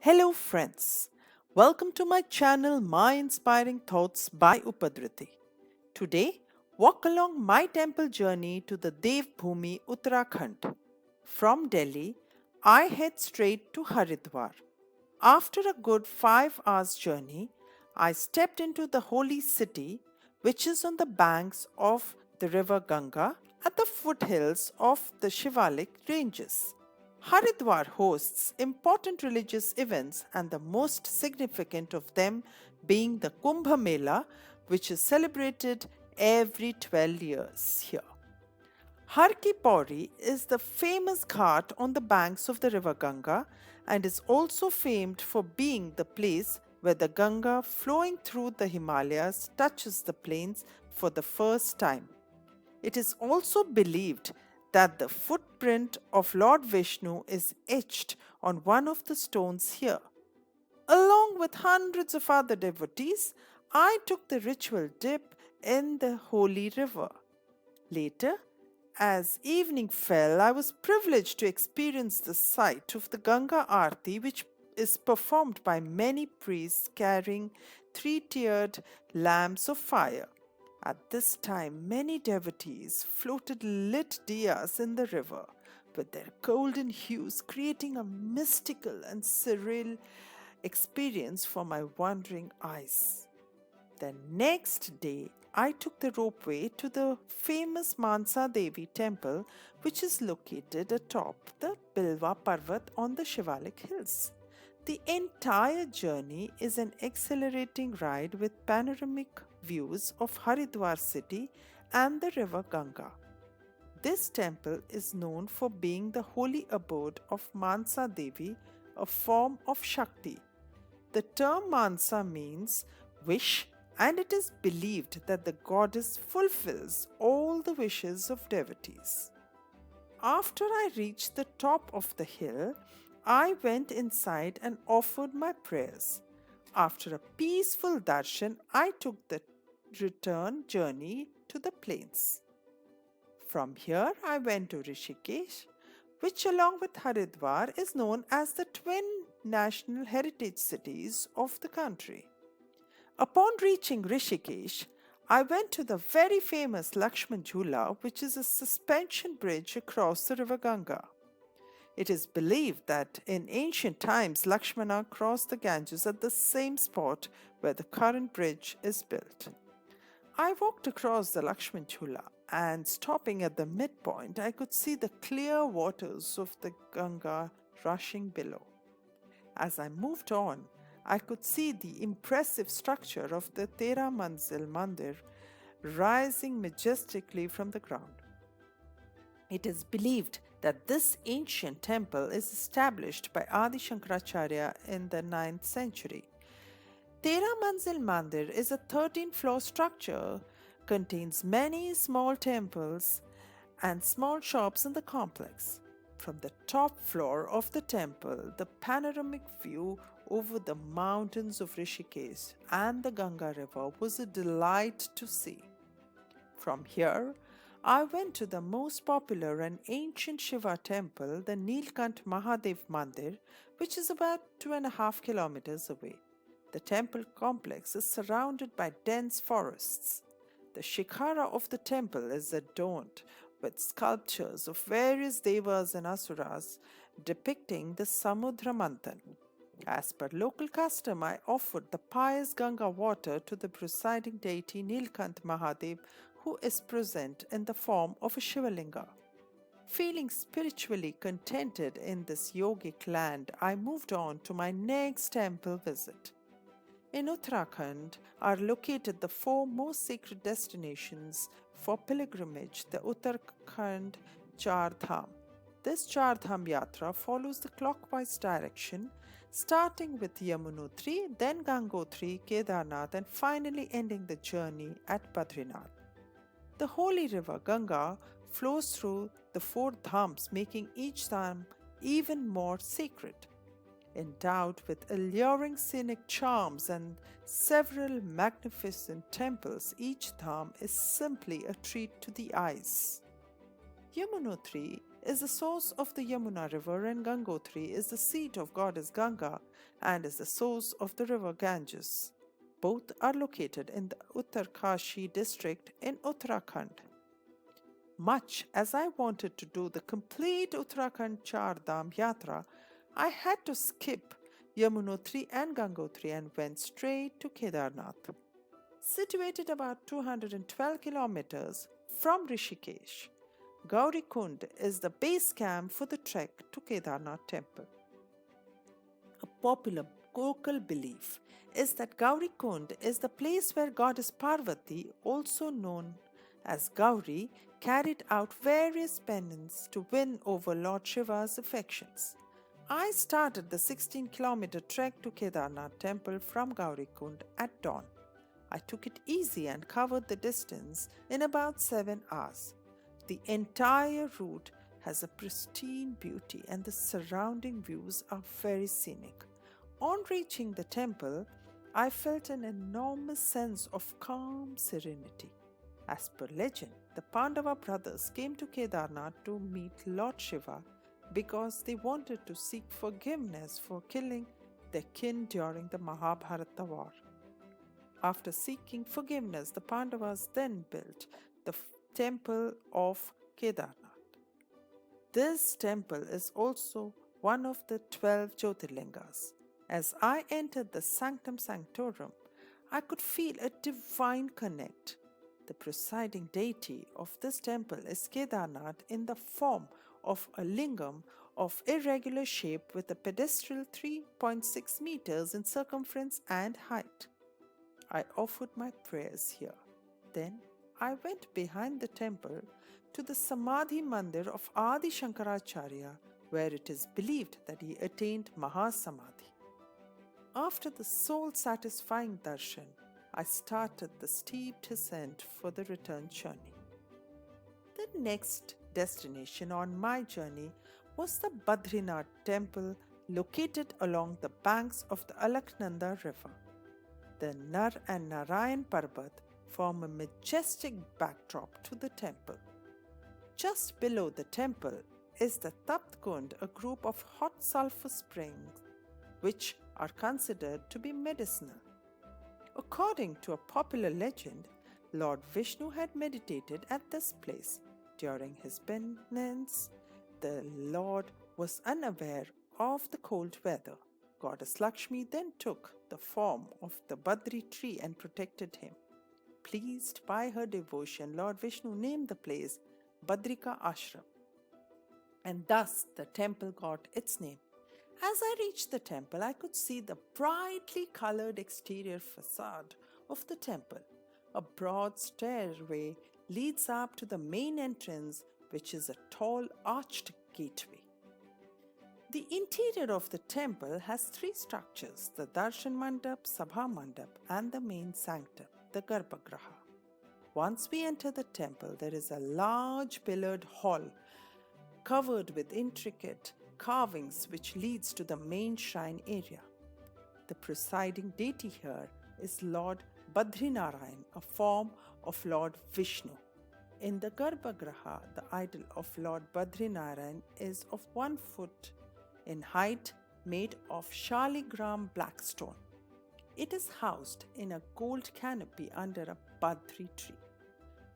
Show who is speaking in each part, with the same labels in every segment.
Speaker 1: Hello, friends. Welcome to my channel, My Inspiring Thoughts by Upadriti. Today, walk along my temple journey to the Dev Bhumi, Uttarakhand. From Delhi, I head straight to Haridwar. After a good 5 hours journey, I stepped into the holy city, which is on the banks of the river Ganga at the foothills of the Shivalik ranges. Haridwar hosts important religious events, and the most significant of them being the Kumbha Mela, which is celebrated every 12 years here. Har Ki Pauri is the famous ghat on the banks of the river Ganga and is also famed for being the place where the Ganga flowing through the Himalayas touches the plains for the first time. It is also believed that the footprint of Lord Vishnu is etched on one of the stones here. Along with hundreds of other devotees, I took the ritual dip in the holy river. Later, as evening fell, I was privileged to experience the sight of the Ganga Aarti, which is performed by many priests carrying three-tiered lamps of fire. At this time, many devotees floated lit diyas in the river with their golden hues, creating a mystical and surreal experience for my wandering eyes. The next day, I took the ropeway to the famous Mansa Devi temple, which is located atop the Bilva Parbat on the Shivalik hills. The entire journey is an exhilarating ride with panoramic views of Haridwar city and the river Ganga. This temple is known for being the holy abode of Mansa Devi, a form of Shakti. The term Mansa means wish, and it is believed that the goddess fulfills all the wishes of devotees. After I reached the top of the hill, I went inside and offered my prayers. After a peaceful darshan, I took the return journey to the plains. From here, I went to Rishikesh, which along with Haridwar is known as the twin national heritage cities of the country. Upon reaching Rishikesh, I went to the very famous Lakshman Jhula, which is a suspension bridge across the river Ganga. It is believed that in ancient times Lakshmana crossed the Ganges at the same spot where the current bridge is built. I walked across the Lakshman Jhula, and stopping at the midpoint, I could see the clear waters of the Ganga rushing below. As I moved on, I could see the impressive structure of the Tera Manzil Mandir rising majestically from the ground. It is believed that this ancient temple is established by Adi Shankaracharya in the 9th century. Tera Manzil Mandir is a 13-floor structure, contains many small temples and small shops in the complex. From the top floor of the temple, the panoramic view over the mountains of Rishikesh and the Ganga River was a delight to see. From here, I went to the most popular and ancient Shiva temple, the Nilkant Mahadev Mandir, which is about 2.5 kilometers away. The temple complex is surrounded by dense forests. The shikhara of the temple is adorned with sculptures of various devas and asuras depicting the Samudra Manthan. As per local custom, I offered the pious Ganga water to the presiding deity Nilkant Mahadev, who is present in the form of a Shivalinga. Feeling spiritually contented in this yogic land, I moved on to my next temple visit. In Uttarakhand are located the 4 most sacred destinations for pilgrimage, the Uttarakhand Char Dham. This Char Dham Yatra follows the clockwise direction, starting with Yamunotri, then Gangotri, Kedarnath, and finally ending the journey at Badrinath. The holy river Ganga flows through the 4 dhams, making each dham even more sacred. Endowed with alluring scenic charms and several magnificent temples, each dham is simply a treat to the eyes. Yamunotri is the source of the Yamuna River, and Gangotri is the seat of goddess Ganga and is the source of the river Ganges. Both are located in the Uttarkashi district in Uttarakhand. Much as I wanted to do the complete Uttarakhand Char Dham Yatra, I had to skip Yamunotri and Gangotri and went straight to Kedarnath. Situated about 212 kilometers from Rishikesh, Gaurikund is the base camp for the trek to Kedarnath Temple. A popular local belief is that Gaurikund is the place where goddess Parvati, also known as Gauri, carried out various penances to win over Lord Shiva's affections. I started the 16-kilometer trek to Kedarnath Temple from Gaurikund at dawn. I took it easy and covered the distance in about 7 hours. The entire route has a pristine beauty and the surrounding views are very scenic. On reaching the temple, I felt an enormous sense of calm serenity. As per legend, the Pandava brothers came to Kedarnath to meet Lord Shiva because they wanted to seek forgiveness for killing their kin during the Mahabharata war. After seeking forgiveness, the Pandavas then built the temple of Kedarnath. This temple is also one of the 12 Jyotirlingas. As I entered the Sanctum Sanctorum, I could feel a divine connect. The presiding deity of this temple is Kedarnath in the form of a lingam of irregular shape with a pedestal 3.6 meters in circumference and height. I offered my prayers here. Then I went behind the temple to the Samadhi Mandir of Adi Shankaracharya, where it is believed that he attained Mahasamadhi. After the soul-satisfying darshan, I started the steep descent for the return journey. The next destination on my journey was the Badrinard Temple located along the banks of the Alaknanda River. The Nar and Narayan Parbat form a majestic backdrop to the temple. Just below the temple is the Tapt Kund, a group of hot sulfur springs which are considered to be medicinal. According to a popular legend, Lord Vishnu had meditated at this place. During his penance, the Lord was unaware of the cold weather. Goddess Lakshmi then took the form of the Badri tree and protected him. Pleased by her devotion, Lord Vishnu named the place Badrika Ashram, and thus the temple got its name. As I reached the temple, I could see the brightly colored exterior facade of the temple. A broad stairway leads up to the main entrance, which is a tall arched gateway. The interior of the temple has 3 structures: the Darshan Mandap, Sabha Mandap, and the main sanctum, the Garbhagriha. Once we enter the temple, there is a large pillared hall covered with intricate carvings which leads to the main shrine area. The presiding deity here is Lord Badrinarayan, a form of Lord Vishnu. In the Garbhagriha, the idol of Lord Badrinarayan is of 1 foot in height, made of Shaligram black stone. It is housed in a gold canopy under a Badri tree.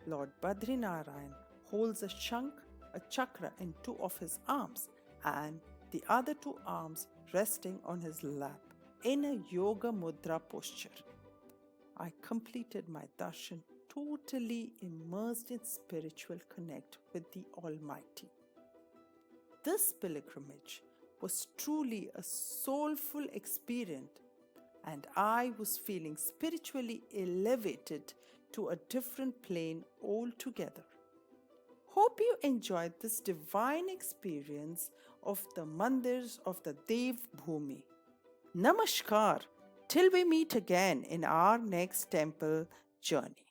Speaker 1: Lord Badrinarayan holds a shank, a chakra in 2 of his arms, and the other 2 arms resting on his lap in a yoga mudra posture. I completed my darshan totally immersed in spiritual connect with the Almighty. This pilgrimage was truly a soulful experience, and I was feeling spiritually elevated to a different plane altogether. Hope you enjoyed this divine experience of the Mandirs of the Dev Bhumi. Namaskar, till we meet again in our next temple journey.